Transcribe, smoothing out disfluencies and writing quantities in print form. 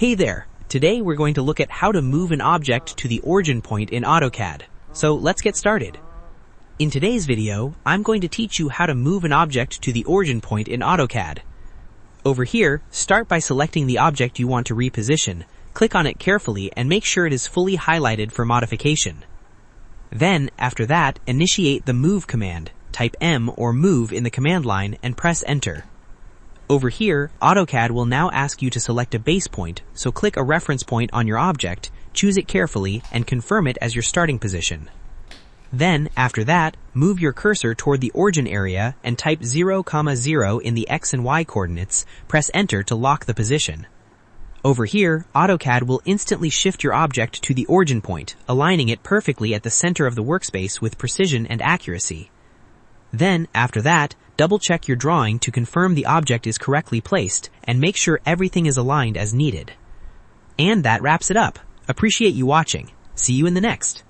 Hey there! Today we're going to look at how to move an object to the origin point in AutoCAD. So let's get started. In today's video, I'm going to teach you how to move an object to the origin point in AutoCAD. Over here, start by selecting the object you want to reposition. Click on it carefully and make sure it is fully highlighted for modification. Then, after that, initiate the Move command. Type M or Move in the command line and press Enter. Over here, AutoCAD will now ask you to select a base point, so click a reference point on your object, choose it carefully, and confirm it as your starting position. Then, after that, move your cursor toward the origin area and type 0, 0 in the X and Y coordinates, press Enter to lock the position. Over here, AutoCAD will instantly shift your object to the origin point, aligning it perfectly at the center of the workspace with precision and accuracy. Then, after that, double-check your drawing to confirm the object is correctly placed and make sure everything is aligned as needed. And that wraps it up. Appreciate you watching. See you in the next.